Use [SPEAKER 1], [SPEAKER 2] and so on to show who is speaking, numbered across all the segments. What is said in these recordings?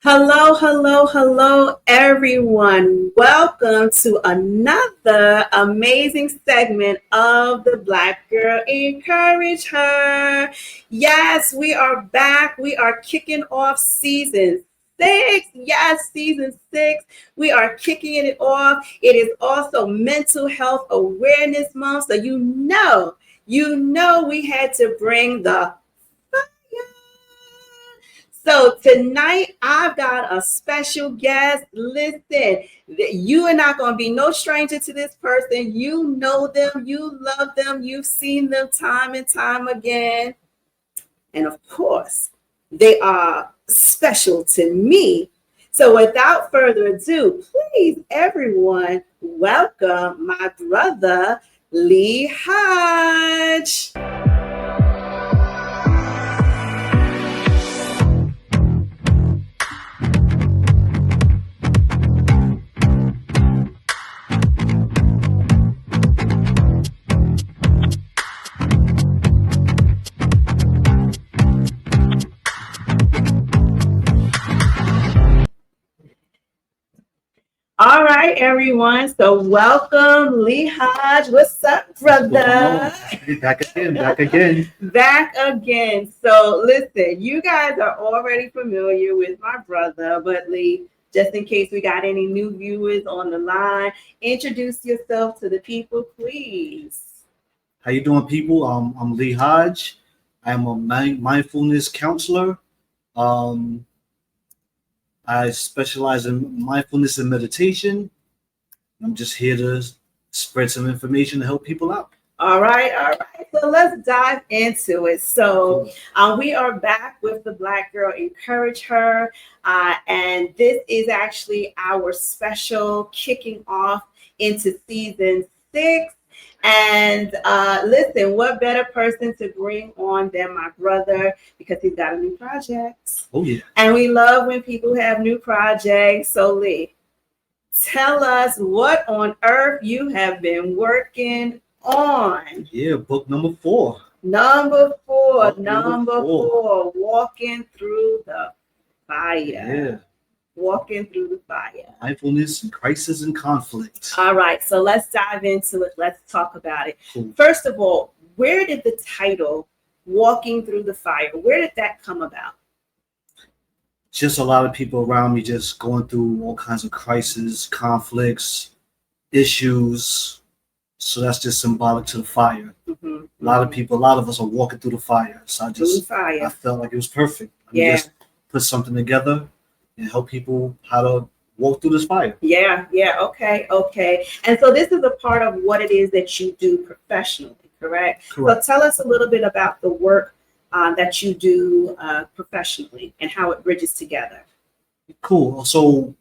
[SPEAKER 1] Hello, hello, hello, everyone. Welcome to another amazing segment of the Black Girl Encourage Her. Yes, we are back. We are kicking off season 6. Yes, season 6. We are kicking it off. It is also Mental Health Awareness Month. So we had to bring the so tonight I've got a special guest. Listen, you are not going to be no stranger to this person. You know them, you love them, you've seen them time and time again. And of course, they are special to me. So without further ado, please, everyone, welcome my brother, Lee Hodge. All right, everyone. So welcome, Lee Hodge. What's up, brother?
[SPEAKER 2] Back again.
[SPEAKER 1] Back again. So listen, you guys are already familiar with my brother, but Lee, just in case we got any new viewers on the line, introduce yourself to the people, please.
[SPEAKER 2] How you doing, people? I'm Lee Hodge. I'm a mindfulness counselor. I specialize in mindfulness and meditation. I'm just here to spread some information to help people out.
[SPEAKER 1] All right. So let's dive into it. So we are back with the Black Girl Encourage Her. And this is actually our special kicking off into season 6. And listen, what better person to bring on than my brother, because he's got a new project.
[SPEAKER 2] Oh, yeah.
[SPEAKER 1] And we love when people have new projects. So Lee, tell us what on earth you have been working on.
[SPEAKER 2] Yeah, book number 4.
[SPEAKER 1] Number four, Walking Through the Fire.
[SPEAKER 2] Yeah.
[SPEAKER 1] Walking Through the Fire.
[SPEAKER 2] Mindfulness and crisis and conflict.
[SPEAKER 1] All right, so let's dive into it. Let's talk about it.
[SPEAKER 2] Cool.
[SPEAKER 1] First of all, where did the title Walking Through the Fire, where did that come about?
[SPEAKER 2] Just a lot of people around me just going through all kinds of crises, conflicts, issues. So that's just symbolic to the fire.
[SPEAKER 1] Mm-hmm.
[SPEAKER 2] A lot of us are walking through the fire. So I felt like it was perfect. Just put something together and help people how to walk through this fire.
[SPEAKER 1] Yeah, okay. And so this is a part of what it is that you do professionally, correct? So tell us a little bit about the work that you do professionally and how it bridges together.
[SPEAKER 2] Cool. So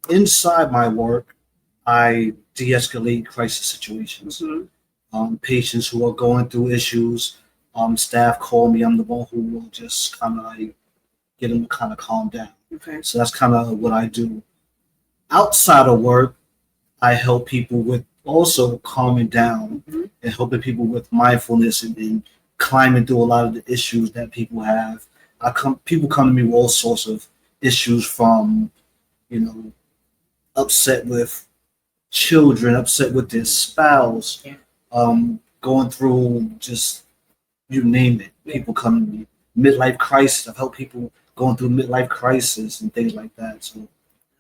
[SPEAKER 2] inside my work, I de-escalate crisis situations.
[SPEAKER 1] Mm-hmm.
[SPEAKER 2] Patients who are going through issues, staff call me. I'm the one who will just kind of like get them to kind of calm down.
[SPEAKER 1] Okay.
[SPEAKER 2] So that's kind of what I do. Outside of work, I help people with also calming down and helping people with mindfulness and climbing through a lot of the issues that people have. People come to me with all sorts of issues, from, upset with children, upset with their spouse, going through just, you name it. People come to me. Midlife crisis. I've helped people going through midlife crisis and things like that. So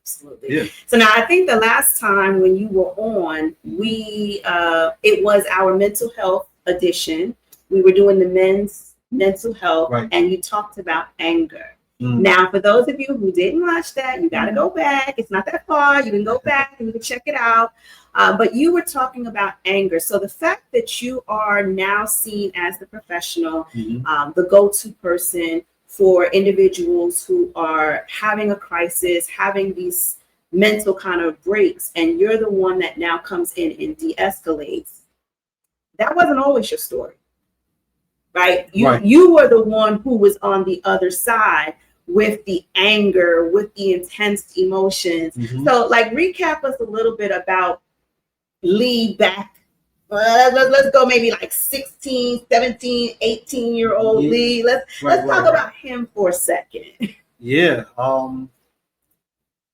[SPEAKER 1] absolutely.
[SPEAKER 2] Yeah.
[SPEAKER 1] So now I think the last time when you were on, it was our mental health edition. We were doing the men's mental health,
[SPEAKER 2] right,
[SPEAKER 1] and you talked about anger. Now, for those of you who didn't watch that, you got to go back. It's not that far. You can go back and you can check it out. But you were talking about anger. So the fact that you are now seen as the professional, the go-to person for individuals who are having a crisis, having these mental kind of breaks, and you're the one that now comes in and de-escalates. That wasn't always your story, right? You were the one who was on the other side with the anger, with the intense emotions. So like, recap us a little bit about Lee back. Let's go maybe like 16, 17, 18-year-old Lee. Let's talk about him for a second.
[SPEAKER 2] Yeah.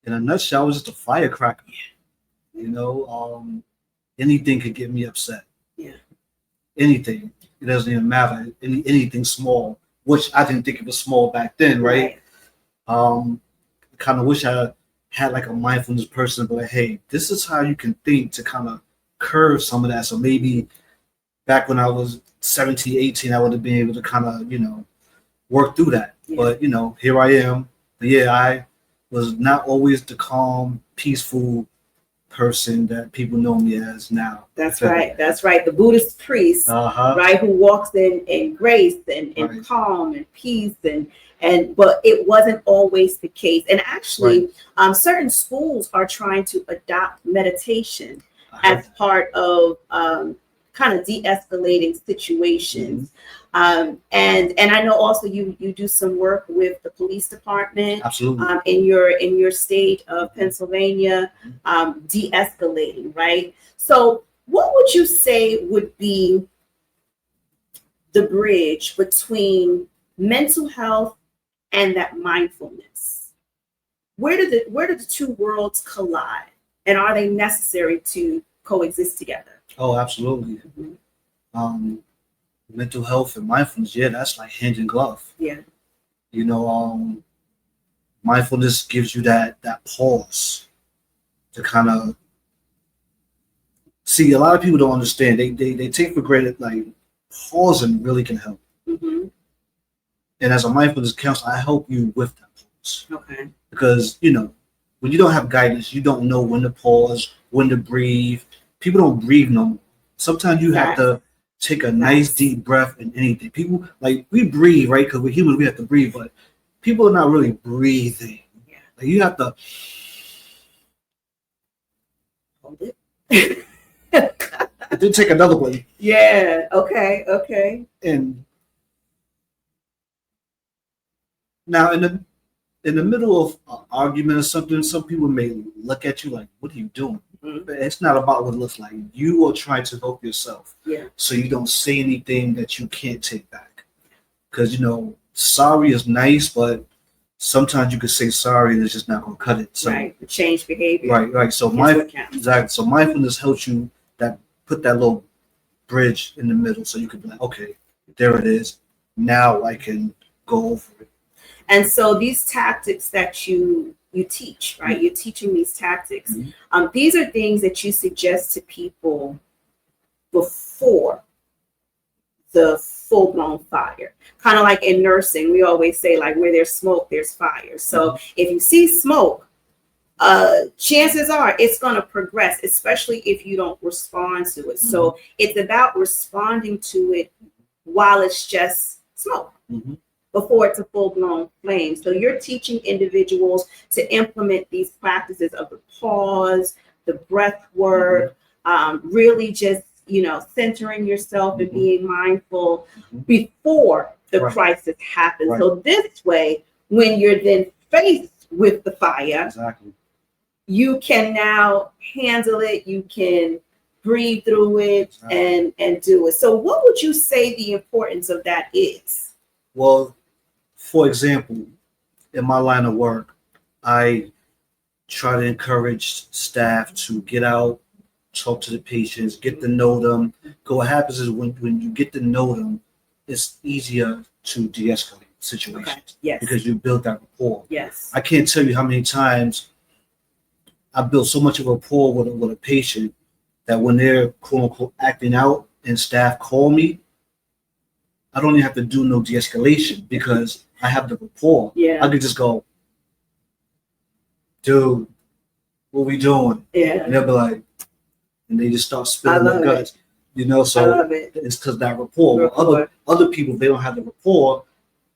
[SPEAKER 2] In a nutshell, I was just a firecracker. You know, anything could get me upset.
[SPEAKER 1] Yeah.
[SPEAKER 2] Anything. It doesn't even matter. Anything small, which I didn't think it was small back then, right? Kind of wish I had like a mindfulness person, but like, hey, this is how you can think to kind of curve some of that. So maybe back when I was 17, 18, I would have been able to kind of, work through that.
[SPEAKER 1] Yeah.
[SPEAKER 2] But, here I am. But yeah, I was not always the calm, peaceful person that people know me as now.
[SPEAKER 1] That's right. That's right. The Buddhist priest, right, who walks in grace and
[SPEAKER 2] Right.
[SPEAKER 1] calm and peace and but it wasn't always the case. And actually, certain schools are trying to adopt meditation as part of kind of de-escalating situations. And I know also you do some work with the police department.
[SPEAKER 2] Absolutely.
[SPEAKER 1] In your state of Pennsylvania, de-escalating, right? So what would you say would be the bridge between mental health and that mindfulness? Where do the two worlds collide, and are they necessary to coexist together?
[SPEAKER 2] Oh, absolutely. Mental health and mindfulness, yeah, that's like hand in glove.
[SPEAKER 1] Yeah.
[SPEAKER 2] Mindfulness gives you that pause to kind of see. A lot of people don't understand. They take for granted like pausing really can help. And as a mindfulness counselor, I help you with that pause.
[SPEAKER 1] Okay.
[SPEAKER 2] Because when you don't have guidance, you don't know when to pause, when to breathe. People don't breathe no more. Sometimes you have to take a nice deep breath in anything. People like we breathe, right? Because we're human, we have to breathe, but people are not really breathing.
[SPEAKER 1] Yeah.
[SPEAKER 2] Like you have to
[SPEAKER 1] hold it.
[SPEAKER 2] Then take another one.
[SPEAKER 1] Yeah. Okay.
[SPEAKER 2] And now in the middle of an argument or something, some people may look at you like, "What are you doing?" But it's not about what it looks like. You are trying to help yourself.
[SPEAKER 1] Yeah.
[SPEAKER 2] So you don't say anything that you can't take back. Because sorry is nice, but sometimes you could say sorry and it's just not gonna cut it. So
[SPEAKER 1] change behavior.
[SPEAKER 2] Right. So So mindfulness helps you put that little bridge in the middle so you can be like, okay, there it is. Now I can go over it.
[SPEAKER 1] And so these tactics that you teach, right? You're teaching these tactics. These are things that you suggest to people before the full-blown fire. Kind of like in nursing, we always say like where there's smoke, there's fire. So if you see smoke, chances are it's going to progress, especially if you don't respond to it. So it's about responding to it while it's just smoke. Before it's a full-blown flame. So you're teaching individuals to implement these practices of the pause, the breath work, really just, centering yourself and being mindful before the crisis happens. So this way, when you're then faced with the fire, you can now handle it, you can breathe through it and do it. So what would you say the importance of that is?
[SPEAKER 2] Well, for example, in my line of work, I try to encourage staff to get out, talk to the patients, get to know them. Because what happens is when you get to know them, it's easier to de-escalate situations.
[SPEAKER 1] Okay. Yes.
[SPEAKER 2] Because you build that rapport.
[SPEAKER 1] Yes.
[SPEAKER 2] I can't tell you how many times I built so much of a rapport with a patient that when they're quote unquote acting out and staff call me, I don't even have to do no de-escalation because I have the rapport.
[SPEAKER 1] Yeah.
[SPEAKER 2] I could just go, dude, what we doing?
[SPEAKER 1] Yeah.
[SPEAKER 2] And they'll be like, and they just start spilling their guts. So
[SPEAKER 1] I love it.
[SPEAKER 2] It's because that rapport. Other people, they don't have the rapport.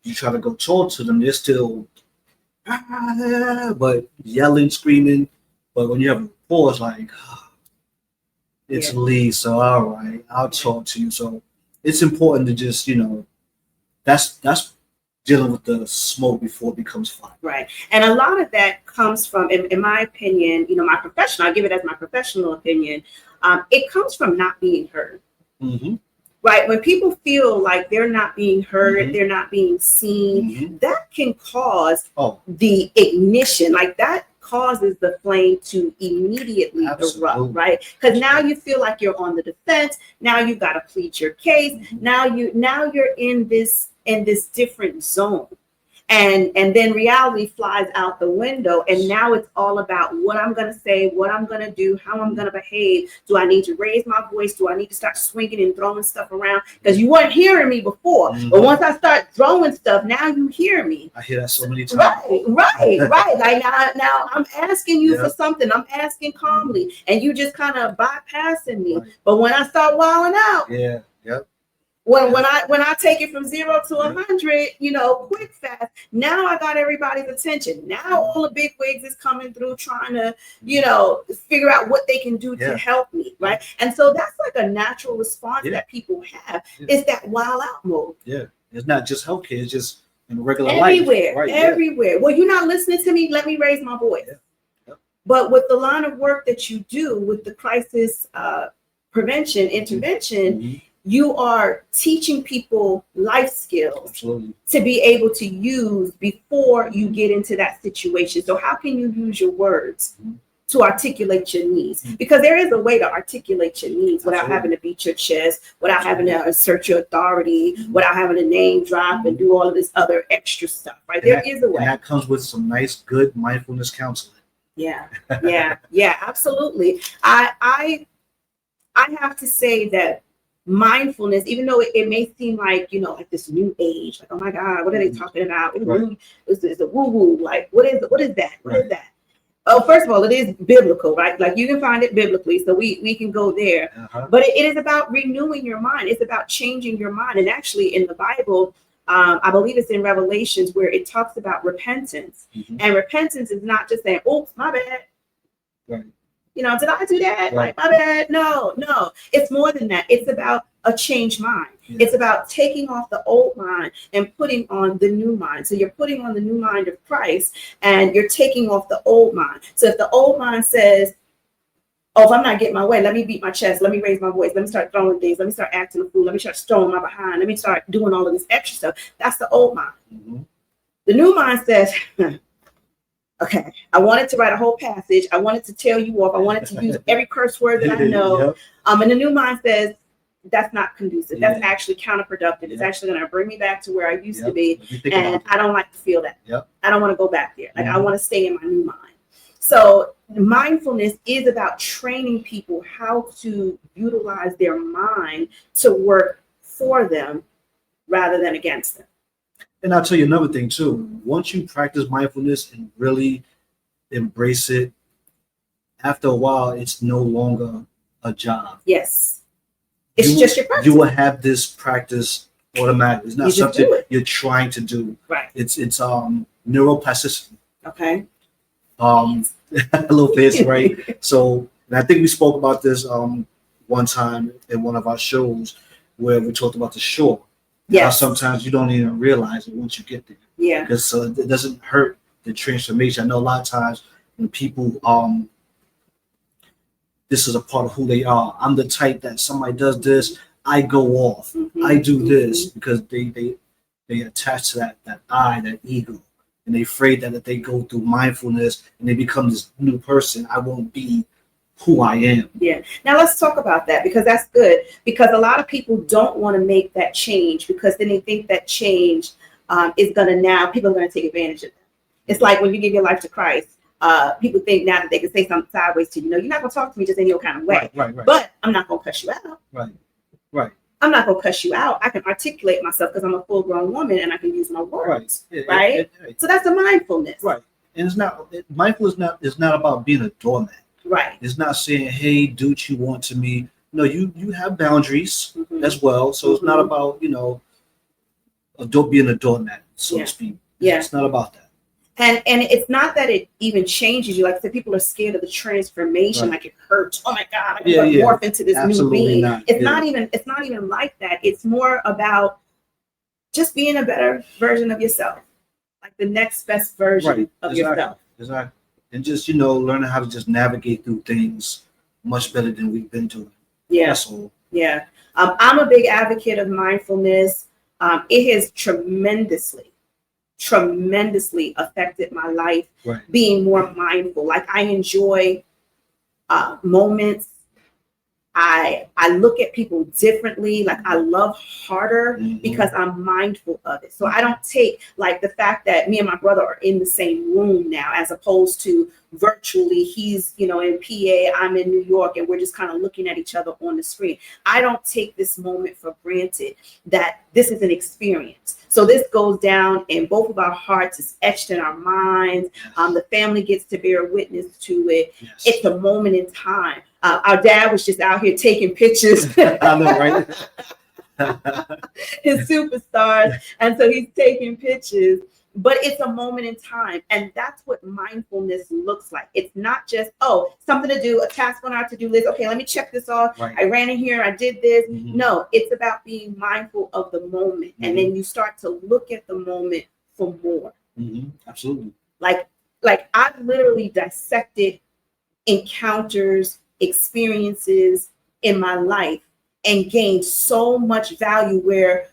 [SPEAKER 2] You try to go talk to them, they're still, but yelling, screaming. But when you have a rapport, it's like, it's Lee, so all right, I'll talk to you. So it's important to just, that's dealing with the smoke before it becomes fire.
[SPEAKER 1] Right. And a lot of that comes from, in my opinion, my professional, I'll give it as my professional opinion, it comes from not being heard. right? When people feel like they're not being heard, they're not being seen, that can cause the ignition. Like that causes the flame to immediately erupt, right? Because now you feel like you're on the defense. Now you got to plead your case. Now you're in this different zone. And then reality flies out the window, and now it's all about what I'm going to say, what I'm going to do, how I'm going to behave. Do I need to raise my voice? Do I need to start swinging and throwing stuff around? Because you weren't hearing me before, but once I start throwing stuff, now you hear me.
[SPEAKER 2] I hear that so many times.
[SPEAKER 1] Right. Like now I'm asking you for something. I'm asking calmly, and you just kind of bypassing me. Right. But when I start wilding out, when I take it from 0 to 100, quick, fast, now I got everybody's attention. Now all the big wigs is coming through trying to, figure out what they can do to help me, right? And so that's like a natural response that people have. It's that wild out mode. Yeah,
[SPEAKER 2] it's not just healthcare; it's just in regular
[SPEAKER 1] everywhere,
[SPEAKER 2] life.
[SPEAKER 1] Everywhere. Well, you're not listening to me. Let me raise my voice. But with the line of work that you do with the crisis prevention intervention. You are teaching people life skills to be able to use before you get into that situation. So how can you use your words to articulate your needs? Because there is a way to articulate your needs without having to beat your chest, without having to assert your authority, without having to name drop and do all of this other extra stuff, right? There is a way.
[SPEAKER 2] And that comes with some nice, good mindfulness counseling.
[SPEAKER 1] Yeah, absolutely. I have to say that mindfulness, even though it may seem like, like this new age, like, oh my God, what are they talking about? It's a woo-woo. Like, what is that? What is that? Oh, first of all, it is biblical, right? Like you can find it biblically, so we can go there. But it is about renewing your mind. It's about changing your mind. And actually in the Bible, I believe it's in Revelations where it talks about repentance. And repentance is not just saying, oops, my bad.
[SPEAKER 2] Right.
[SPEAKER 1] Did I do that? Like, my bad. No. It's more than that. It's about a changed mind. It's about taking off the old mind and putting on the new mind. So you're putting on the new mind of Christ and you're taking off the old mind. So if the old mind says, oh, if I'm not getting my way, let me beat my chest. Let me raise my voice. Let me start throwing things. Let me start acting a fool. Let me start throwing my behind. Let me start doing all of this extra stuff. That's the old mind. The new mind says, okay, I wanted to write a whole passage. I wanted to tell you off. I wanted to use every curse word that I know. And the new mind says, that's not conducive. That's actually counterproductive. It's actually going to bring me back to where I used to be. And I don't like to feel that. I don't want to go back there. Like I want to stay in my new mind. So mindfulness is about training people how to utilize their mind to work for them rather than against them.
[SPEAKER 2] And I'll tell you another thing too. Once you practice mindfulness and really embrace it, after a while, it's no longer a job.
[SPEAKER 1] Yes. It's just your practice.
[SPEAKER 2] You will have this practice automatically. It's not something you're trying to do.
[SPEAKER 1] Right.
[SPEAKER 2] It's neuroplasticity.
[SPEAKER 1] Okay.
[SPEAKER 2] A little fancy, right? So, and I think we spoke about this one time in one of our shows where we talked about the shore. Yeah. Sometimes you don't even realize it once you get there.
[SPEAKER 1] Yeah.
[SPEAKER 2] Because it doesn't hurt the transformation. I know a lot of times when people this is a part of who they are. I'm the type that somebody does this, I go off. I do this because they attach to that ego. And they're afraid that if they go through mindfulness and they become this new person, I won't be who I am.
[SPEAKER 1] Yeah. Now let's talk about that because that's good. Because a lot of people don't want to make that change because then they think that change is going to people are going to take advantage of them. It's like when you give your life to Christ, people think now that they can say something sideways to you. You're not going to talk to me just any old kind of way.
[SPEAKER 2] Right.
[SPEAKER 1] But I'm not going to cuss you out.
[SPEAKER 2] Right.
[SPEAKER 1] I'm not going to cuss you out. I can articulate myself because I'm a full-grown woman and I can use my words. Right. So that's a mindfulness.
[SPEAKER 2] Right. And mindfulness is not about being a doormat.
[SPEAKER 1] Right.
[SPEAKER 2] It's not saying, hey, do what you want to me. No, you have boundaries as well. So it's not about, being a doormat, so to speak.
[SPEAKER 1] Yeah.
[SPEAKER 2] It's not about that.
[SPEAKER 1] And it's not that it even changes you. Like I said, people are scared of the transformation. Like it hurts. Oh my God, I can morph into this new being. It's not even like that. It's more about just being a better version of yourself. Like the next best version of yourself.
[SPEAKER 2] Exactly. And just, learning how to just navigate through things much better than we've been doing.
[SPEAKER 1] Yeah.
[SPEAKER 2] That's all.
[SPEAKER 1] Yeah. I'm a big advocate of mindfulness. It has tremendously affected my life,
[SPEAKER 2] Right.
[SPEAKER 1] being more mindful. Like I enjoy moments. I look at people differently. Like I love harder because I'm mindful of it. So I don't take like the fact that me and my brother are in the same room now, as opposed to virtually. He's, in PA, I'm in New York, and we're just kind of looking at each other on the screen. I don't take this moment for granted that this is an experience. So this goes down in both of our hearts. It's etched in our minds. The family gets to bear witness to it. Yes. It's a moment in time. Our dad was just out here taking pictures.
[SPEAKER 2] I know, right?
[SPEAKER 1] His superstars. And so he's taking pictures, but it's a moment in time. And that's what mindfulness looks like. It's not just, something to do, a task on our to-do list. Okay, let me check this off. Right. I ran in here, I did this. No, it's about being mindful of the moment. And then you start to look at the moment for more.
[SPEAKER 2] Absolutely.
[SPEAKER 1] Like I've literally dissected encounters, experiences in my life and gained so much value where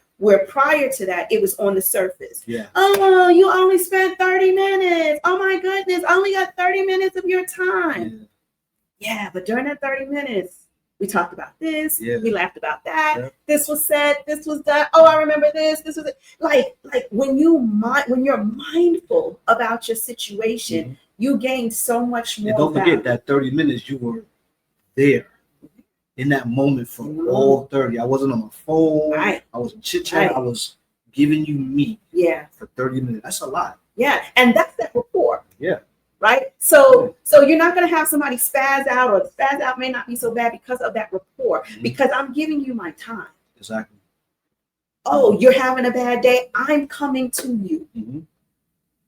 [SPEAKER 1] prior to that it was on the surface.
[SPEAKER 2] Yeah.
[SPEAKER 1] Oh, you only spent 30 minutes. Oh my goodness, I only got 30 minutes of your time. Yeah, but during that 30 minutes, we talked about this, we laughed about that, this was said, this was done. Oh, I remember this was it. Like when you're mindful about your situation, you gain so much more.
[SPEAKER 2] And don't forget that 30 minutes you were there in that moment for all 30. I wasn't on my phone. Right. I wasn't chit-chatting. Right. I was giving you me for 30 minutes. That's a lot.
[SPEAKER 1] Yeah. And that's that rapport.
[SPEAKER 2] Yeah.
[SPEAKER 1] Right. So you're not going to have somebody spaz out, or the spaz out may not be so bad because of that rapport, because I'm giving you my time.
[SPEAKER 2] Exactly.
[SPEAKER 1] Oh, you're having a bad day. I'm coming to you.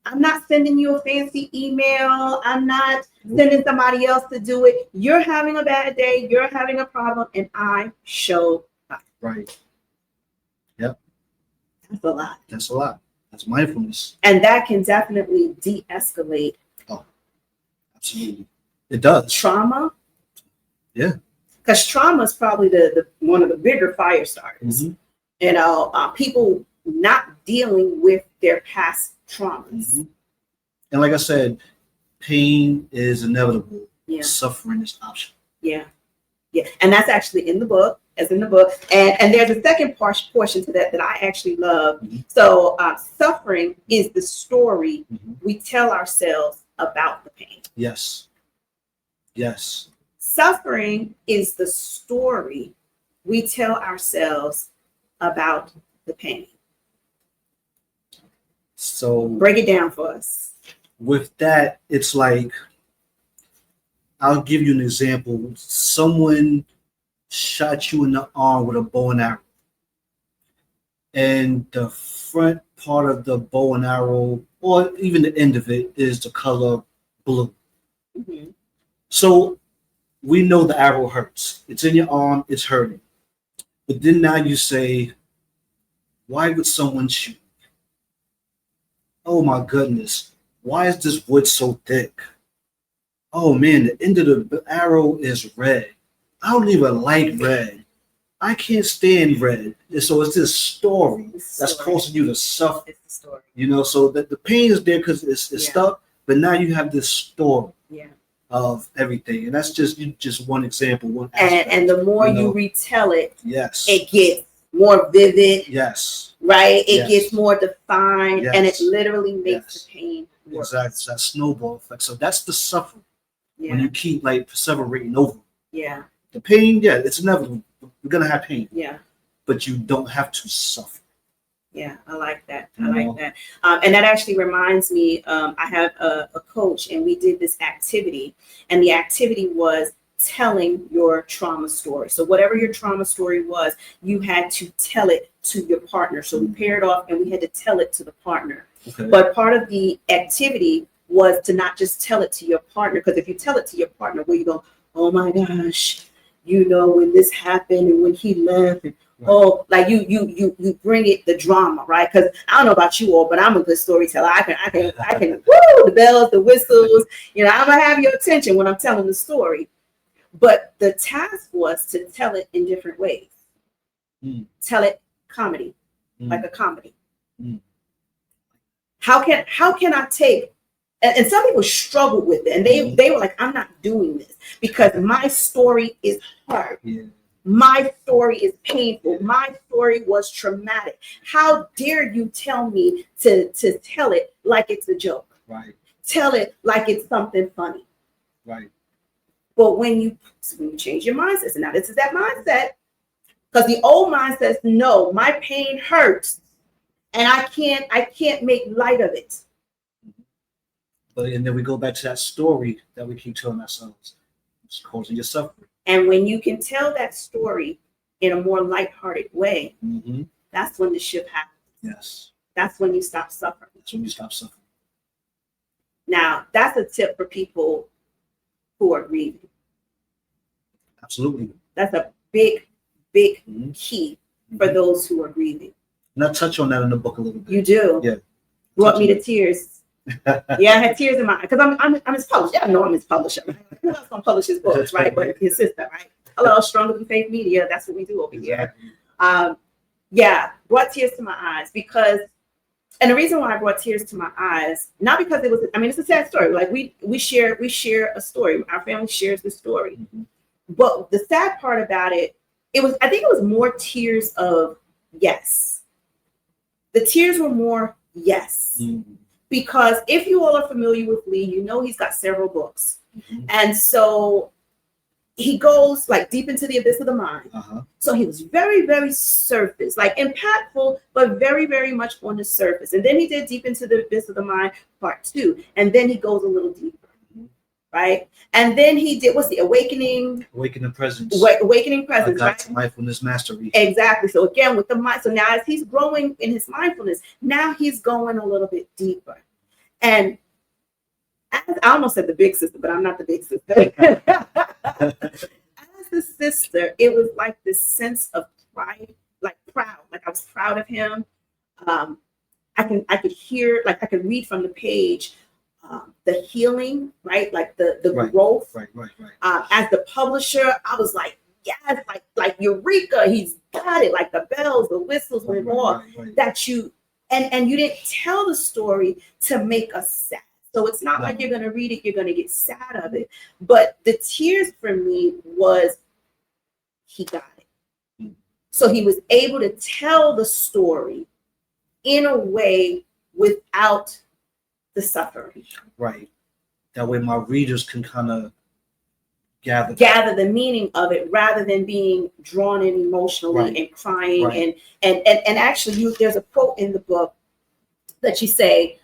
[SPEAKER 1] I'm not sending you a fancy email. I'm not sending somebody else to do it. You're having a bad day. You're having a problem, and I show up.
[SPEAKER 2] Right. Yep.
[SPEAKER 1] That's a lot.
[SPEAKER 2] That's a lot. That's mindfulness.
[SPEAKER 1] And that can definitely de-escalate.
[SPEAKER 2] Oh, absolutely. It does.
[SPEAKER 1] Trauma.
[SPEAKER 2] Yeah.
[SPEAKER 1] Because trauma is probably the one of the bigger fire starters. People not dealing with their past traumas.
[SPEAKER 2] And like I said, pain is inevitable. Suffering is optional.
[SPEAKER 1] Yeah. And that's actually in the book, and there's a second portion to that I actually love. So suffering is the story we tell ourselves about the pain.
[SPEAKER 2] Yes.
[SPEAKER 1] Suffering is the story we tell ourselves about the pain.
[SPEAKER 2] So
[SPEAKER 1] break it down for us.
[SPEAKER 2] With that, it's like, I'll give you an example. Someone shot you in the arm with a bow and arrow, and the front part of the bow and arrow, or even the end of it, is the color blue. So we know the arrow hurts. It's in your arm, it's hurting. But then now you say, why would someone shoot? Oh my goodness, why is this wood so thick? Oh man, the end of the arrow is red. I don't even like red. I can't stand red. And so it's this story that's causing you to suffer.
[SPEAKER 1] It's the story.
[SPEAKER 2] So that the pain is there because it's stuck, but now you have this story of everything. And that's just one example, one aspect.
[SPEAKER 1] And the more you retell it,
[SPEAKER 2] yes,
[SPEAKER 1] it gets more vivid.
[SPEAKER 2] Yes.
[SPEAKER 1] Right? It gets more defined, and it literally makes the pain worse.
[SPEAKER 2] Exactly. It's that snowball effect. So that's the suffering. When you keep perseverating over.
[SPEAKER 1] Yeah.
[SPEAKER 2] The pain, it's inevitable. We're gonna have pain.
[SPEAKER 1] Yeah.
[SPEAKER 2] But you don't have to suffer.
[SPEAKER 1] Yeah, I like that. Like that. And that actually reminds me, I have a coach, and we did this activity, and the activity was telling your trauma story. So whatever your trauma story was, you had to tell it to your partner. So we paired off, and we had to tell it to the partner. Okay. But part of the activity was to not just tell it to your partner, because if you tell it to your partner, where you go, oh my gosh, when this happened and when he left, and you bring it the drama, right? Because I don't know about you all, but I'm a good storyteller. I can woo, the bells, the whistles. I'm gonna have your attention when I'm telling the story. But the task was to tell it in different ways. Tell it comedy, like a comedy.
[SPEAKER 2] Mm.
[SPEAKER 1] How can I take, and some people struggled with it, and they were like, I'm not doing this because my story is hard.
[SPEAKER 2] Yeah.
[SPEAKER 1] My story is painful. My story was traumatic. How dare you tell me to tell it like it's a joke?
[SPEAKER 2] Right.
[SPEAKER 1] Tell it like it's something funny.
[SPEAKER 2] Right.
[SPEAKER 1] But when you change your mindset, and now this is that mindset, because the old mindset says, no, my pain hurts, and I can't make light of it.
[SPEAKER 2] But and then we go back to that story that we keep telling ourselves. It's causing your suffering.
[SPEAKER 1] And when you can tell that story in a more lighthearted way, that's when the shift happens.
[SPEAKER 2] Yes.
[SPEAKER 1] That's when you stop suffering.
[SPEAKER 2] That's when you stop suffering.
[SPEAKER 1] Now, that's a tip for people who are grieving.
[SPEAKER 2] Absolutely.
[SPEAKER 1] That's a big key for those who are grieving.
[SPEAKER 2] And I touch on that in the book a little bit.
[SPEAKER 1] You do?
[SPEAKER 2] Yeah.
[SPEAKER 1] Brought me to tears. Yeah, I had tears in my eyes because I'm his publisher. Yeah, I know I'm his publisher. Who else gonna publish his books, right? But his sister, right? Hello, Stronger Than Faith Media. That's what we do over here. Yeah, brought tears to my eyes because, and the reason why I brought tears to my eyes, not because it was, I mean, it's a sad story. Like we share a story. Our family shares the story. But the sad part about it, I think it was more tears of yes. The tears were more yes. Because if you all are familiar with Lee, you know he's got several books. And so he goes like deep into the abyss of the mind. So he was very, very surface, like impactful, but very, very much on the surface. And then he did Deep Into the Abyss of the Mind Part 2. And then he goes a little deeper, right? And then he did, what's the Awakening
[SPEAKER 2] Presence.
[SPEAKER 1] Awakening Presence,
[SPEAKER 2] right?
[SPEAKER 1] right?
[SPEAKER 2] Mindfulness Mastery.
[SPEAKER 1] Exactly. So again, with the mind. So now as he's growing in his mindfulness, now he's going a little bit deeper. And I almost said the big sister, but I'm not the big sister. As the sister, it was like this sense of pride, like proud, like I was proud of him. I could hear, like I could read from the page, the healing, right? Like the growth. Right. As the publisher, I was like, yes, like Eureka, he's got it. Like the bells, the whistles went off. That you and you didn't tell the story to make us sad. So it's not like you're going to read it, you're going to get sad of it. But the tears for me was he got it. So he was able to tell the story in a way without the suffering. Right.
[SPEAKER 2] That way my readers can kind of
[SPEAKER 1] gather the meaning of it rather than being drawn in emotionally and crying. And actually there's a quote in the book that you say,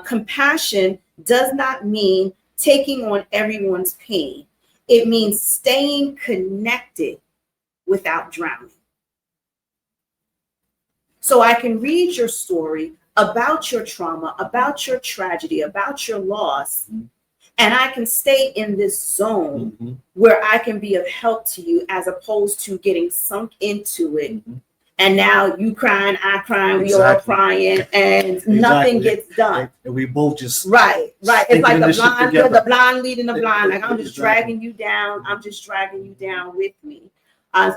[SPEAKER 1] compassion does not mean taking on everyone's pain. It means staying connected without drowning. So I can read your story about your trauma, about your tragedy, about your loss, and I can stay in this zone where I can be of help to you as opposed to getting sunk into it. And now you crying, I crying, we all crying, and nothing gets done.
[SPEAKER 2] And we both just
[SPEAKER 1] right. It's like the blind leading the blind. Like I'm just dragging you down. I'm just dragging you down with me.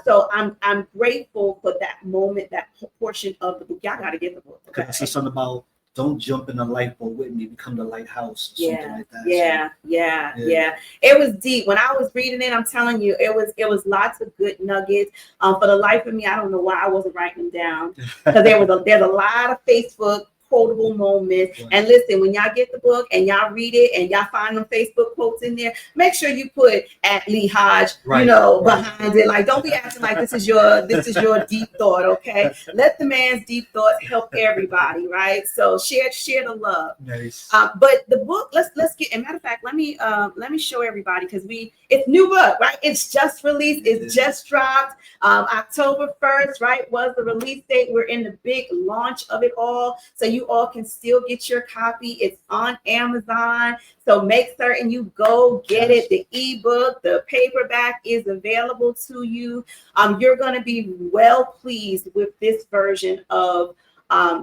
[SPEAKER 1] So I'm grateful for that moment, that portion of the book. Y'all got to get the book.
[SPEAKER 2] Okay. I said something about don't jump in the lifeboat with me, become the lighthouse or something like that.
[SPEAKER 1] Yeah. It was deep. When I was reading it, I'm telling you, it was lots of good nuggets. For the life of me, I don't know why I wasn't writing them down. Because there's a lot of Facebook quotable moments. And listen, when y'all get the book and y'all read it and y'all find them Facebook quotes in there, make sure you put at Lee Hodge, behind it. Like, don't be acting like this is your deep thought, okay? Let the man's deep thoughts help everybody, right? So share the love.
[SPEAKER 2] Nice.
[SPEAKER 1] But the book, let's get. And matter of fact, let me show everybody because it's new book, right? It's just released. It's just dropped. October 1st, right, was the release date. We're in the big launch of it all. So you all can still get your copy. It's on Amazon. So make certain you go get it. The ebook, the paperback is available to you. You're going to be well pleased with this version of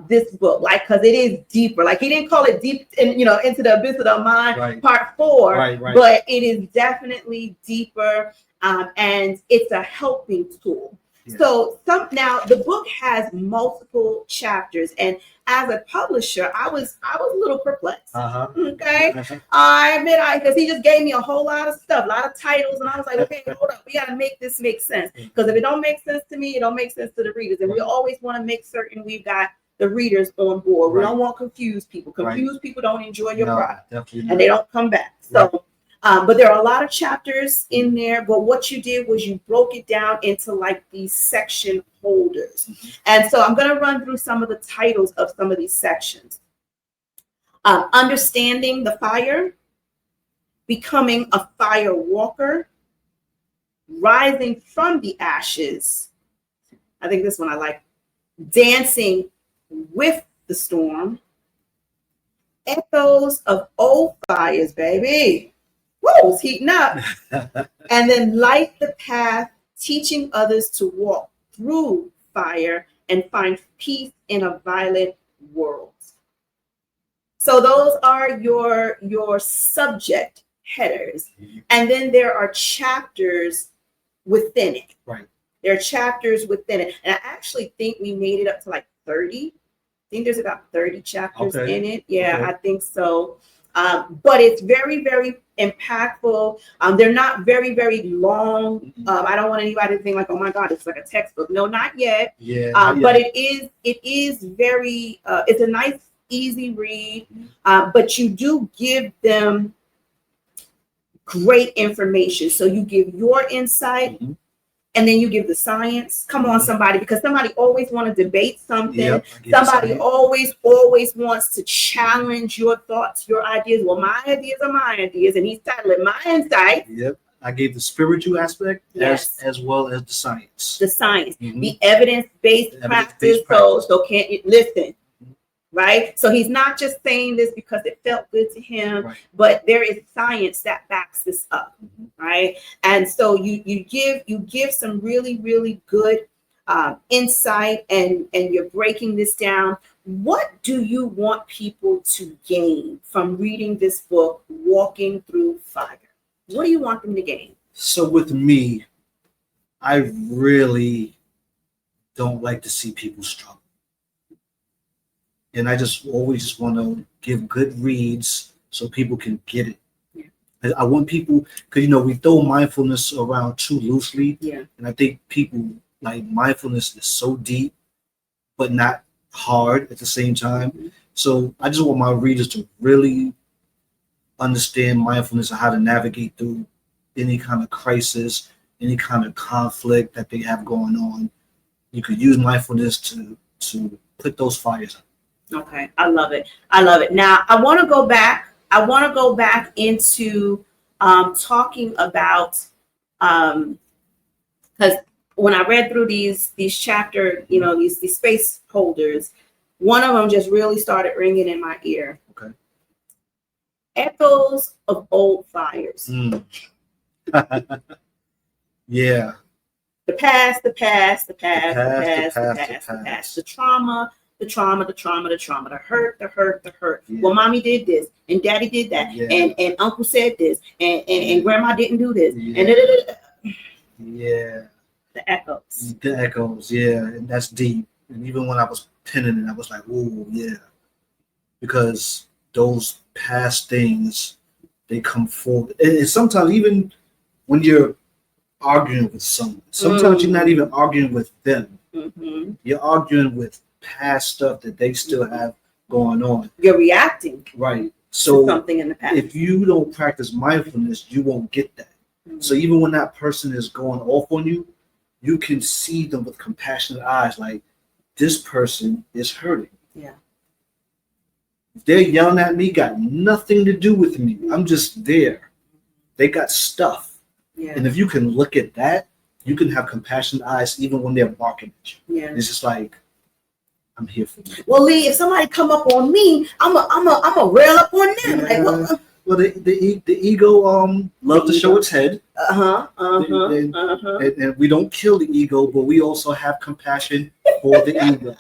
[SPEAKER 1] this book, like, because it is deeper. Like, he didn't call it deep into the abyss of the mind, part 4, but it is definitely deeper, and it's a helping tool. So now the book has multiple chapters, and as a publisher, I was a little perplexed. Okay, I admit, because he just gave me a whole lot of stuff, a lot of titles, and I was like, okay, hold up, we got to make this make sense, because if it don't make sense to me, it don't make sense to the readers, and we always want to make certain we've got the readers on board. We don't want confused people. Confused people don't enjoy your product, and they don't come back. So. But there are a lot of chapters in there, but what you did was you broke it down into like these section holders. And so I'm going to run through some of the titles of some of these sections. Understanding the fire, becoming a fire walker, rising from the ashes. I think this one I like. Dancing with the storm. Echoes of old fires, baby. Whoa, it's heating up. And then light the path, teaching others to walk through fire and find peace in a violent world. So those are your subject headers. And then there are chapters within it.
[SPEAKER 2] Right.
[SPEAKER 1] There are chapters within it. And I actually think we made it up to like 30. I think there's about 30 chapters in it. Yeah, I think so. But it's very, very impactful. They're not very, very long. I don't want anybody to think like, oh my God, it's like a textbook. No, not yet. But it is very, it's a nice, easy read. But you do give them great information. So you give your insight. And then you give the science. Come on, somebody, because somebody always want to debate something. Somebody always wants to challenge your thoughts, your ideas. Well, my ideas are my ideas, and he's titling my insight.
[SPEAKER 2] Yep. I gave the spiritual aspect as well as the science.
[SPEAKER 1] The science, the evidence-based practice. So can't you listen? Right. So he's not just saying this because it felt good to him, but there is science that backs this up. Right. And so you give some really, really good insight, and you're breaking this down. What do you want people to gain from reading this book, Walking Through Fire? What do you want them to gain?
[SPEAKER 2] So with me, I really don't like to see people struggle. And I just always want to give good reads so people can get it. I want people, because, we throw mindfulness around too loosely. And I think people like mindfulness is so deep, but not hard at the same time. So I just want my readers to really understand mindfulness and how to navigate through any kind of crisis, any kind of conflict that they have going on. You could use mindfulness to put those fires out.
[SPEAKER 1] Okay, I love it. I love it. Now, I want to go back. Into talking about, because when I read through these chapter, these space holders, one of them just really started ringing in my ear.
[SPEAKER 2] Okay.
[SPEAKER 1] Echoes of old fires.
[SPEAKER 2] Yeah.
[SPEAKER 1] The past. The trauma. The hurt.
[SPEAKER 2] Yeah.
[SPEAKER 1] Well, mommy did this, and daddy did that, and uncle said this, and grandma didn't do this, and the echoes.
[SPEAKER 2] And that's deep. And even when I was penning it, I was like, "Whoa, yeah," because those past things, they come forward, and sometimes even when you're arguing with someone, sometimes you're not even arguing with them. You're arguing with past stuff that they still have going on.
[SPEAKER 1] You're reacting
[SPEAKER 2] right. So
[SPEAKER 1] to something in the past.
[SPEAKER 2] If you don't practice mindfulness, you won't get that. So even when that person is going off on you, you can see them with compassionate eyes, like this person is hurting.
[SPEAKER 1] Yeah.
[SPEAKER 2] If they're yelling at me, got nothing to do with me. I'm just there. They got stuff.
[SPEAKER 1] Yeah.
[SPEAKER 2] And if you can look at that, you can have compassionate eyes even when they're barking at you.
[SPEAKER 1] Yeah.
[SPEAKER 2] It's just like, I'm here for you.
[SPEAKER 1] Well, Lee, if somebody come up on me, I'm a rail up on them.
[SPEAKER 2] Well, the ego loves to show its head. And we don't kill the ego, but we also have compassion for the ego.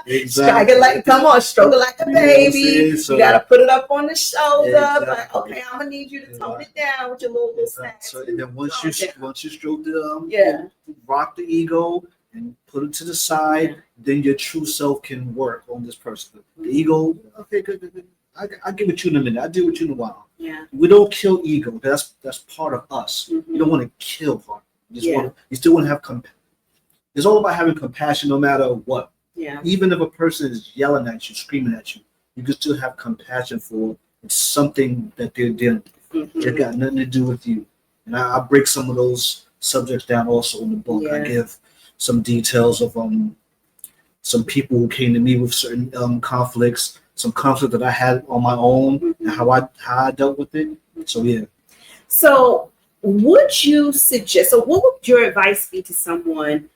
[SPEAKER 1] Exactly. Come on, stroke it like a baby.
[SPEAKER 2] So,
[SPEAKER 1] you gotta put it up on the shoulder.
[SPEAKER 2] Exactly.
[SPEAKER 1] Like, okay, I'm gonna need you to tone it down with your little snacks.
[SPEAKER 2] So, and then once you stroke the
[SPEAKER 1] yeah,
[SPEAKER 2] rock the ego, and put it to the side. Then your true self can work on this person. The ego, okay, good. I'll give it you in a minute. I'll deal with you in a while.
[SPEAKER 1] Yeah.
[SPEAKER 2] We don't kill ego. That's part of us.
[SPEAKER 1] Mm-hmm.
[SPEAKER 2] You don't want to kill heart. You still want to have compassion. It's all about having compassion no matter what.
[SPEAKER 1] Yeah.
[SPEAKER 2] Even if a person is yelling at you, screaming at you, you can still have compassion for it's something that they're dealing with.
[SPEAKER 1] Mm-hmm.
[SPEAKER 2] It got nothing to do with you. And I break some of those subjects down also in the book.
[SPEAKER 1] Yeah.
[SPEAKER 2] I give some details of some people who came to me with certain conflicts, some conflict that I had on my own,
[SPEAKER 1] mm-hmm.
[SPEAKER 2] and how I dealt with it. So yeah.
[SPEAKER 1] So would you suggest? So what would your advice be to someone?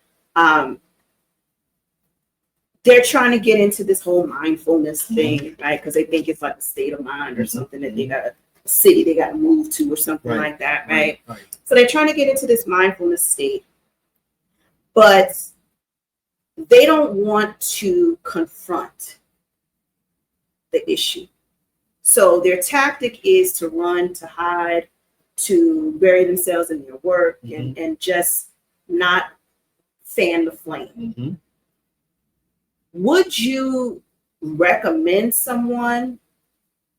[SPEAKER 1] They're trying to get into this whole mindfulness thing, right? Because they think it's like a state of mind or something that they got a city they got to move to or something like that, right? So they're trying to get into this mindfulness state, but they don't want to confront the issue. So their tactic is to run, to hide, to bury themselves in their work, and just not fan the flame.
[SPEAKER 2] Mm-hmm.
[SPEAKER 1] Would you recommend someone,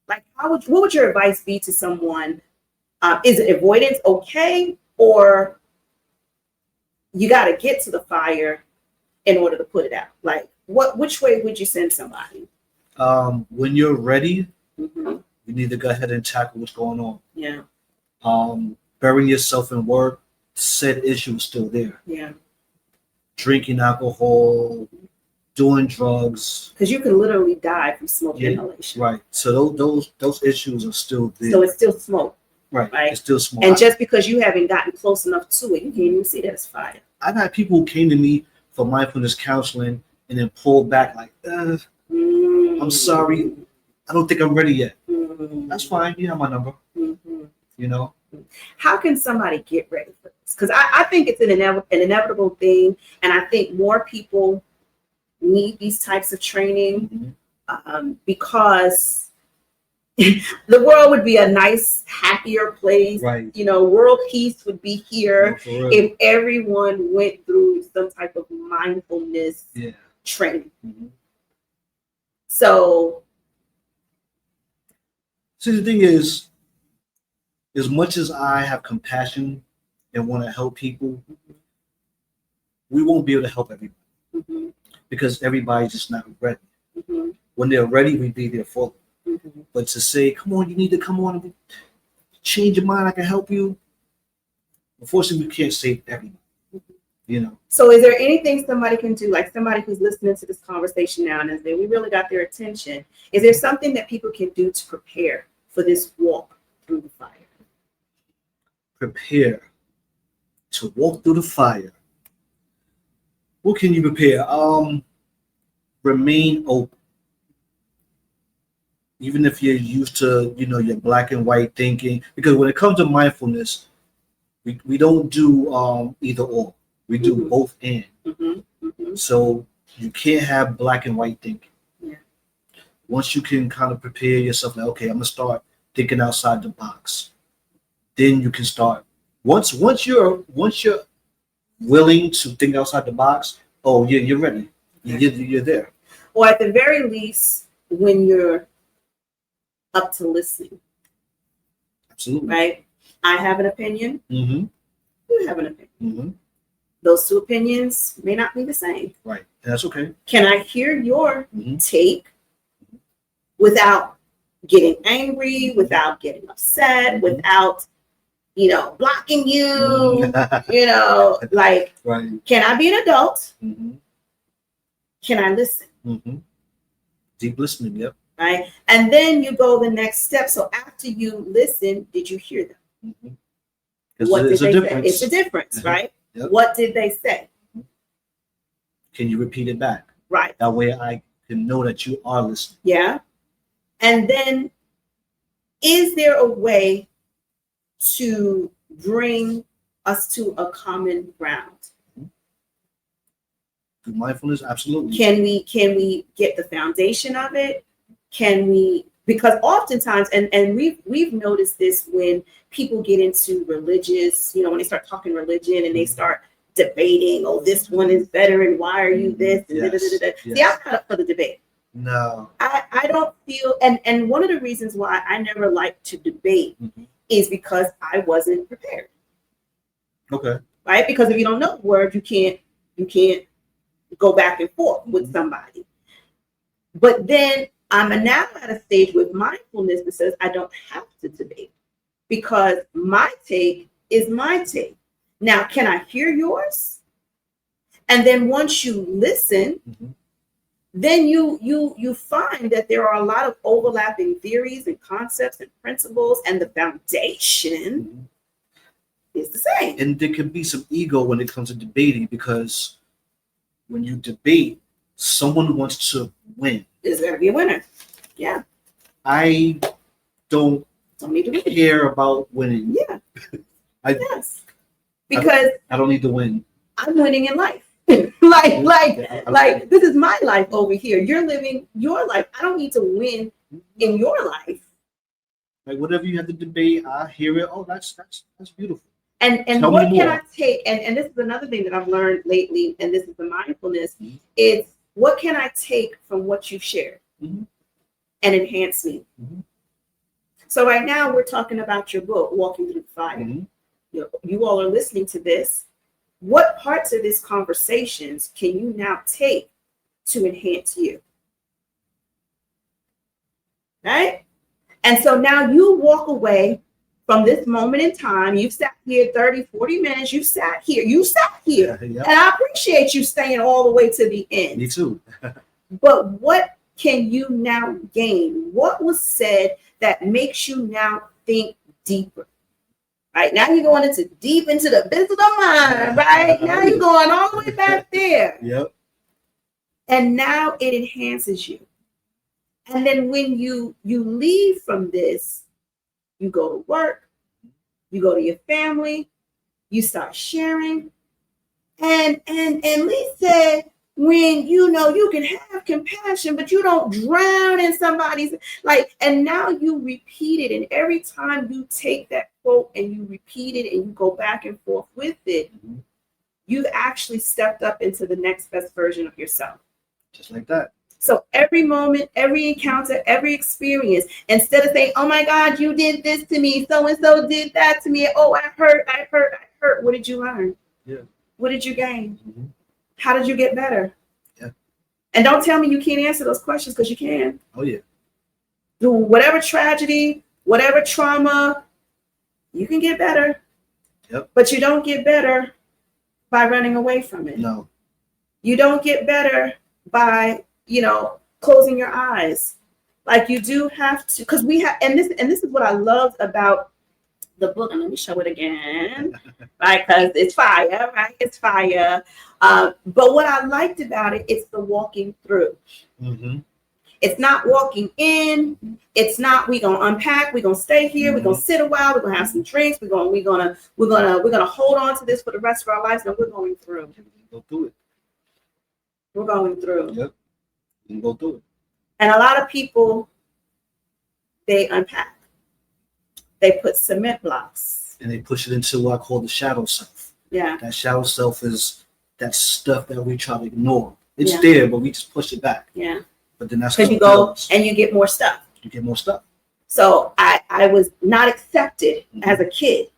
[SPEAKER 1] like, what would your advice be to someone? Is avoidance okay, or you got to get to the fire in order to put it out? Like, which way would you send somebody?
[SPEAKER 2] When you're ready,
[SPEAKER 1] mm-hmm.
[SPEAKER 2] you need to go ahead and tackle what's going on.
[SPEAKER 1] Yeah.
[SPEAKER 2] Burying yourself in work, said issue is still there.
[SPEAKER 1] Yeah.
[SPEAKER 2] Drinking alcohol, doing drugs.
[SPEAKER 1] Because you can literally die from smoke inhalation.
[SPEAKER 2] Right. So those issues are still there.
[SPEAKER 1] So it's still smoke.
[SPEAKER 2] Right.
[SPEAKER 1] Right.
[SPEAKER 2] It's still smoke.
[SPEAKER 1] And just because you haven't gotten close enough to it, you can't even see that it's fire.
[SPEAKER 2] I've had people who came to me for mindfulness counseling and then pulled back like, I'm sorry, I don't think I'm ready yet. That's fine. You have my number. You know.
[SPEAKER 1] How can somebody get ready for this? Because I think it's an inevitable thing, and I think more people need these types of training because the world would be a nice, happier place.
[SPEAKER 2] Right.
[SPEAKER 1] You know, world peace would be here
[SPEAKER 2] if
[SPEAKER 1] everyone went through some type of mindfulness training. So,
[SPEAKER 2] see, the thing is, as much as I have compassion and want to help people, we won't be able to help everybody because everybody's just not ready. When they're ready, we be there for them. But to say, come on, you need to come on and change your mind, I can help you. Unfortunately, we can't save everybody. You know.
[SPEAKER 1] So is there anything somebody can do, like somebody who's listening to this conversation now and we really got their attention? Is there something that people can do to prepare for this walk through the fire?
[SPEAKER 2] Prepare to walk through the fire. What can you prepare? Remain open. Even if you're used to, your black and white thinking, because when it comes to mindfulness, we don't do either or. We do both and. So you can't have black and white thinking.
[SPEAKER 1] Yeah.
[SPEAKER 2] Once you can kind of prepare yourself, like, okay, I'm gonna start thinking outside the box. Then you can start. Once you're willing to think outside the box, you're ready. You're there.
[SPEAKER 1] Or at the very least, when you're up to listening.
[SPEAKER 2] Absolutely.
[SPEAKER 1] Right? I have an opinion. You have an opinion. Those two opinions may not be the same.
[SPEAKER 2] Right. And that's okay.
[SPEAKER 1] Can I hear your take without getting angry, without getting upset, without, blocking you, like, can I be an adult? Can I listen?
[SPEAKER 2] Deep listening, yep.
[SPEAKER 1] Right. And then you go the next step. So after you listen, did you hear them? What did they say? It's a difference, right?
[SPEAKER 2] Yep.
[SPEAKER 1] What did they say?
[SPEAKER 2] Can you repeat it back?
[SPEAKER 1] Right.
[SPEAKER 2] That way I can know that you are listening.
[SPEAKER 1] Yeah. And then is there a way to bring us to a common ground?
[SPEAKER 2] Through mindfulness, absolutely.
[SPEAKER 1] Can we get the foundation of it? Can we, because oftentimes, and we've noticed this when people get into religious, when they start talking religion and they start debating. Oh, this one is better, and why are you this?
[SPEAKER 2] Yes.
[SPEAKER 1] See, I'm not up for the debate.
[SPEAKER 2] No.
[SPEAKER 1] I don't feel, and one of the reasons why I never liked to debate is because I wasn't prepared.
[SPEAKER 2] Okay.
[SPEAKER 1] Right? Because if you don't know the word, you can't go back and forth with somebody. But then I'm now at a stage with mindfulness that says I don't have to debate because my take is my take. Now, can I hear yours? And then once you listen, then you find that there are a lot of overlapping theories and concepts and principles, and the foundation is the same.
[SPEAKER 2] And there can be some ego when it comes to debating, because when you debate, someone wants to win.
[SPEAKER 1] There's going to be a winner. Yeah.
[SPEAKER 2] I don't
[SPEAKER 1] need to win.
[SPEAKER 2] care about winning.
[SPEAKER 1] Yeah.
[SPEAKER 2] Yes.
[SPEAKER 1] Because
[SPEAKER 2] I don't need to win.
[SPEAKER 1] I'm winning in life. like this is my life over here. You're living your life. I don't need to win in your life.
[SPEAKER 2] Like whatever you have to debate, I hear it. Oh, that's beautiful.
[SPEAKER 1] And
[SPEAKER 2] Tell
[SPEAKER 1] what
[SPEAKER 2] me
[SPEAKER 1] can
[SPEAKER 2] more.
[SPEAKER 1] I take? And this is another thing that I've learned lately, and this is the mindfulness, is what can I take from what you've shared and enhance me? So right now we're talking about your book, Walking Through the Fire. You all are listening to this. What parts of these conversations can you now take to enhance you? Right? And so now you walk away from this moment in time. You've sat here 30, 40 minutes. You sat here.
[SPEAKER 2] Yeah.
[SPEAKER 1] And I appreciate you staying all the way to the end.
[SPEAKER 2] Me too.
[SPEAKER 1] But what can you now gain? What was said that makes you now think deeper? Right now you're going deep into the business of the mind, right? Now you're going all the way back there.
[SPEAKER 2] Yep.
[SPEAKER 1] And now it enhances you. And then when you leave from this, you go to work, you go to your family, you start sharing. And Lee said, when you can have compassion, but you don't drown in somebody's and now you repeat it. And every time you take that quote and you repeat it and you go back and forth with it, you've actually stepped up into the next best version of yourself.
[SPEAKER 2] Just like that.
[SPEAKER 1] So every moment, every encounter, every experience, instead of saying, oh my God, you did this to me, so-and-so did that to me. Oh, I hurt. What did you learn?
[SPEAKER 2] Yeah.
[SPEAKER 1] What did you gain? How did you get better?
[SPEAKER 2] Yeah.
[SPEAKER 1] And don't tell me you can't answer those questions, because you can.
[SPEAKER 2] Oh, yeah.
[SPEAKER 1] Through whatever tragedy, whatever trauma, you can get better.
[SPEAKER 2] Yep.
[SPEAKER 1] But you don't get better by running away from it.
[SPEAKER 2] No.
[SPEAKER 1] You don't get better by, closing your eyes. Like you do have to, because we have, and this is what I loved about the book, and let me show it again, right? Because it's fire, right? It's fire. But what I liked about it, it's the walking through. It's not walking in. It's not we gonna unpack. We gonna stay here. We gonna sit a while. We're gonna have some drinks. We're gonna hold on to this for the rest of our lives. No, we're going through.
[SPEAKER 2] Go through it.
[SPEAKER 1] We're going through.
[SPEAKER 2] Yep. You can go through it.
[SPEAKER 1] And a lot of people, they unpack. They put cement blocks.
[SPEAKER 2] And they push it into what I call the shadow self.
[SPEAKER 1] Yeah.
[SPEAKER 2] That shadow self is that stuff that we try to ignore. It's there, but we just push it back.
[SPEAKER 1] Yeah.
[SPEAKER 2] But then that's
[SPEAKER 1] because you go and you get more stuff.
[SPEAKER 2] You get more stuff.
[SPEAKER 1] So I was not accepted as a kid.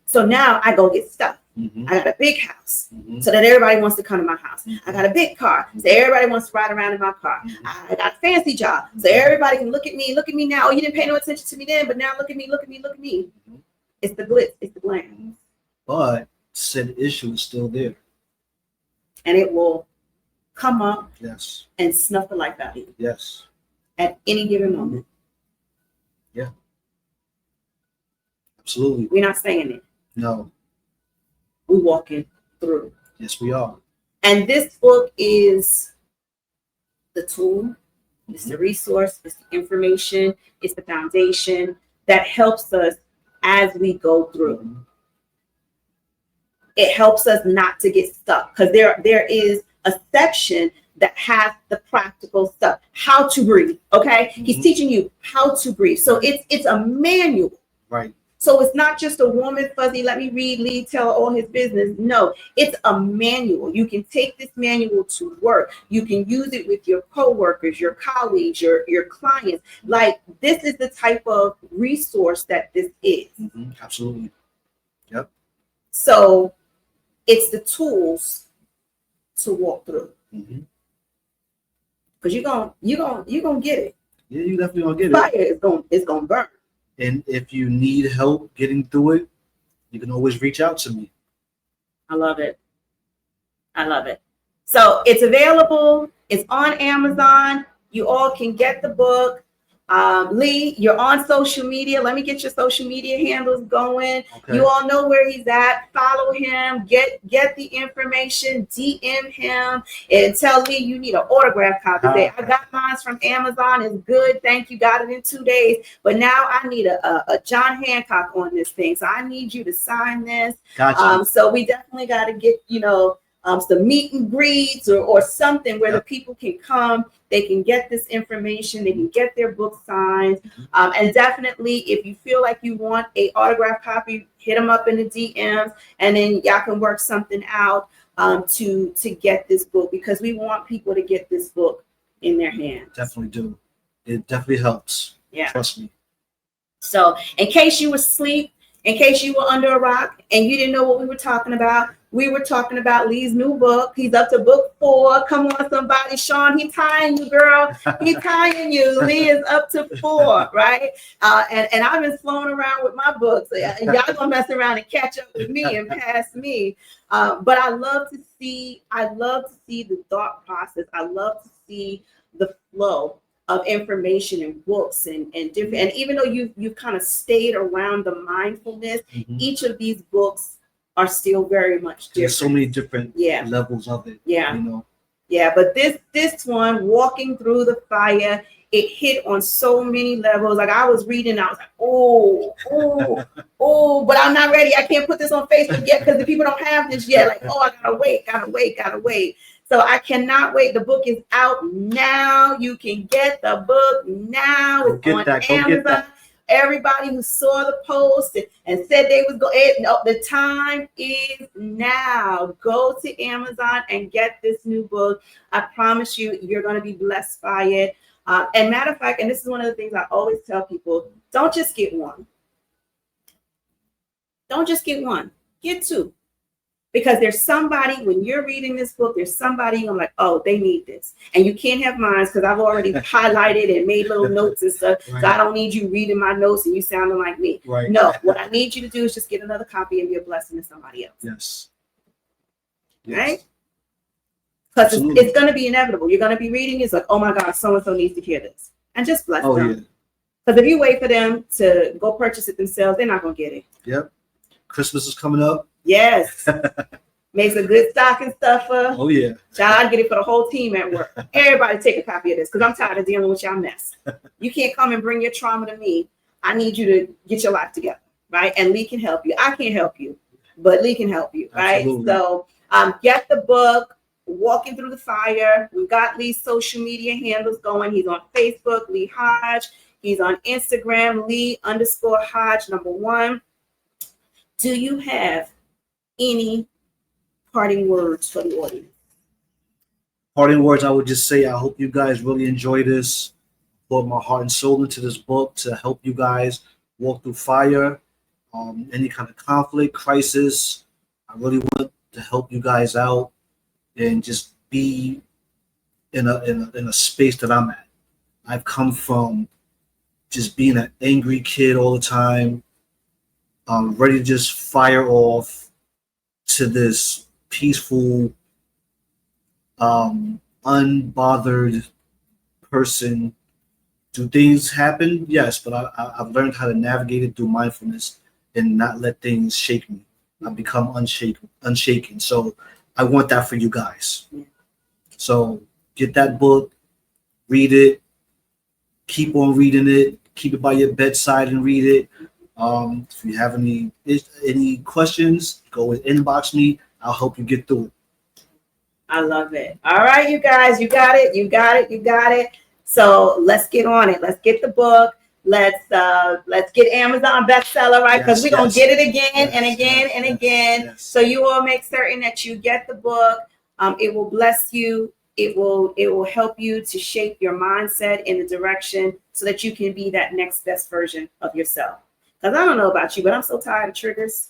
[SPEAKER 1] So now I go get stuff. I got a big house so that everybody wants to come to my house. I got a big car so everybody wants to ride around in my car. I got a fancy job so everybody can look at me now. Oh, you didn't pay no attention to me then, but now look at me. It's the glitz, it's the glam.
[SPEAKER 2] But said issue is still there.
[SPEAKER 1] And it will come up and snuff the life out of you.
[SPEAKER 2] Yes.
[SPEAKER 1] At any given moment.
[SPEAKER 2] Yeah. Absolutely.
[SPEAKER 1] We're not saying it.
[SPEAKER 2] No.
[SPEAKER 1] We're walking through.
[SPEAKER 2] Yes, we are.
[SPEAKER 1] And this book is the tool, it's the resource, it's the information, it's the foundation that helps us as we go through. It helps us not to get stuck, because there is a section that has the practical stuff, how to breathe. Okay, he's teaching you how to breathe. So it's a manual.
[SPEAKER 2] Right.
[SPEAKER 1] So it's not just a warm and fuzzy, let me read, lead, tell all his business. No, it's a manual. You can take this manual to work. You can use it with your coworkers, your colleagues, your clients. Like, this is the type of resource that this is.
[SPEAKER 2] Absolutely. Yep.
[SPEAKER 1] So it's the tools to walk through. Because you're gonna get it.
[SPEAKER 2] Yeah, you definitely gonna get
[SPEAKER 1] Fire
[SPEAKER 2] it.
[SPEAKER 1] It's gonna burn.
[SPEAKER 2] And if you need help getting through it, you can always reach out to me.
[SPEAKER 1] I love it. I love it. So it's available. It's on Amazon. You all can get the book. Lee, you're on social media. Let me get your social media handles going.
[SPEAKER 2] Okay.
[SPEAKER 1] You all know where he's at. Follow him. Get the information. DM him and tell Lee you need an autograph copy. Say, I got mine from Amazon. It's good. Thank you. Got it in 2 days. But now I need a John Hancock on this thing. So I need you to sign this.
[SPEAKER 2] Gotcha.
[SPEAKER 1] So we definitely got to get, some meet and greets or something where the people can come, they can get this information, they can get their book signed. And definitely, if you feel like you want a autograph copy, hit them up in the DMs, and then y'all can work something out to get this book, because we want people to get this book in their hands.
[SPEAKER 2] Definitely do. It definitely helps.
[SPEAKER 1] Yeah.
[SPEAKER 2] Trust me.
[SPEAKER 1] So in case you were asleep, in case you were under a rock and you didn't know what we were talking about, we were talking about Lee's new book. He's up to book 4. Come on, somebody. Sean, he's tying you, girl. He's tying you. Lee is up to 4, right? And I've been flown around with my books. Y'all gonna mess around and catch up with me and pass me. But I love to see the thought process. I love to see the flow of information and books and different. And even though you've kind of stayed around the mindfulness, each of these books are still very much different.
[SPEAKER 2] There's so many different levels of it.
[SPEAKER 1] Yeah. Yeah, but this one, Walking Through the Fire, it hit on so many levels. Like, I was reading, I was like, but I'm not ready. I can't put this on Facebook yet because the people don't have this yet. Like, I gotta wait. So I cannot wait. The book is out now. You can get the book now. It's on Amazon. Everybody who saw the post and said they was going, the time is now. Go to Amazon and get this new book. I promise you, you're going to be blessed by it. And matter of fact, and this is one of the things I always tell people, don't just get one. Don't just get one. Get 2. Because there's somebody, when you're reading this book, there's somebody I'm like, oh, they need this. And you can't have mine because I've already highlighted and made little notes and stuff. Right. So I don't need you reading my notes and you sounding like me.
[SPEAKER 2] Right.
[SPEAKER 1] No, what I need you to do is just get another copy and be a blessing to somebody else.
[SPEAKER 2] Yes.
[SPEAKER 1] Right? Because it's going to be inevitable. You're going to be reading. It's like, oh my God, so-and-so needs to hear this. And just bless them. Because if you wait for them to go purchase it themselves, they're not going to get it.
[SPEAKER 2] Yep. Christmas is coming up.
[SPEAKER 1] Yes. Makes a good stocking stuffer.
[SPEAKER 2] Oh, yeah.
[SPEAKER 1] Child, I'd get it for the whole team at work. Everybody take a copy of this because I'm tired of dealing with y'all mess. You can't come and bring your trauma to me. I need you to get your life together, right? And Lee can help you. I can't help you, but Lee can help you, right?
[SPEAKER 2] Absolutely.
[SPEAKER 1] So get the book, Walking Through the Fire. We've got Lee's social media handles going. He's on Facebook, Lee Hodge. He's on Instagram, Lee_Hodge 1. Do you have any parting words for the audience?
[SPEAKER 2] Parting words, I would just say, I hope you guys really enjoy this. Put my heart and soul into this book to help you guys walk through fire, any kind of conflict, crisis. I really want to help you guys out and just be in a space that I'm at. I've come from just being an angry kid all the time, ready to just fire off, to this peaceful, unbothered person. Do things happen? Yes, but I've learned how to navigate it through mindfulness and not let things shake me. I've become unshaken. So I want that for you guys. So get that book, read it, keep on reading it, keep it by your bedside and read it. If you have any questions, go and inbox me. I'll help you get through it.
[SPEAKER 1] I love it. All right, you guys, you got it. So let's get on it. Let's get the book. Let's get Amazon bestseller, right? Because we're gonna get it again and again and again.
[SPEAKER 2] Yes.
[SPEAKER 1] So you all make certain that you get the book. It will bless you. It will help you to shape your mindset in the direction so that you can be that next best version of yourself. Because I don't know about you, but I'm so tired of triggers.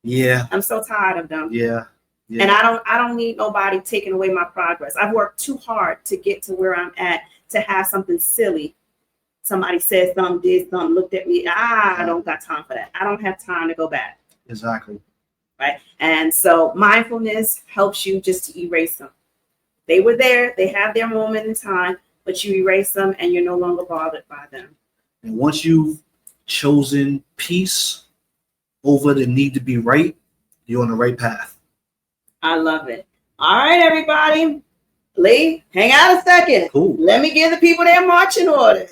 [SPEAKER 2] Yeah.
[SPEAKER 1] I'm so tired of them.
[SPEAKER 2] Yeah.
[SPEAKER 1] And I don't need nobody taking away my progress. I've worked too hard to get to where I'm at, to have something silly. Somebody said something, did something, looked at me. I don't got time for that. I don't have time to go back.
[SPEAKER 2] Exactly.
[SPEAKER 1] Right. And so mindfulness helps you just to erase them. They were there. They have their moment in time, but you erase them and you're no longer bothered by them.
[SPEAKER 2] And once you've chosen peace over the need to be right, you're on the right path.
[SPEAKER 1] I love it. All right, everybody. Lee, hang out a second.
[SPEAKER 2] Cool.
[SPEAKER 1] Let me give the people their marching orders.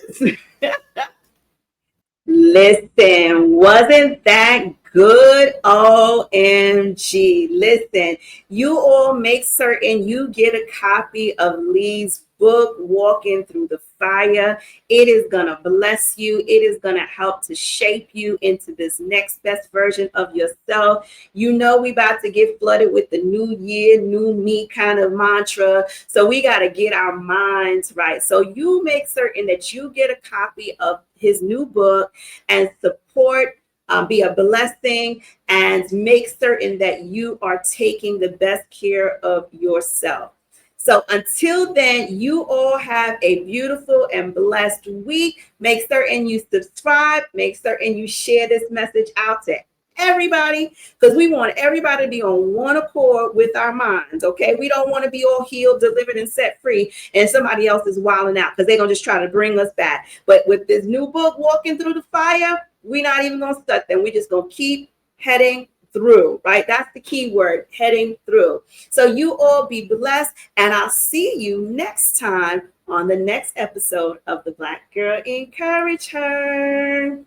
[SPEAKER 1] Listen, wasn't that good? OMG. Listen, you all make certain you get a copy of Lee's book, Walking Through the Fire. It is going to bless you. It is going to help to shape you into this next best version of yourself. You know, we about to get flooded with the new year, new me kind of mantra. So we got to get our minds right. So you make certain that you get a copy of his new book and support, be a blessing, and make certain that you are taking the best care of yourself. So until then, you all have a beautiful and blessed week. Make certain you subscribe. Make certain you share this message out to everybody, because we want everybody to be on one accord with our minds, okay? We don't want to be all healed, delivered, and set free, and somebody else is wilding out because they're going to just try to bring us back. But with this new book, Walking Through the Fire, we're not even going to start them. We're just going to keep heading through, right? That's the key word, heading through. So you all be blessed, and I'll see you next time on the next episode of the Black Girl Encourage Her.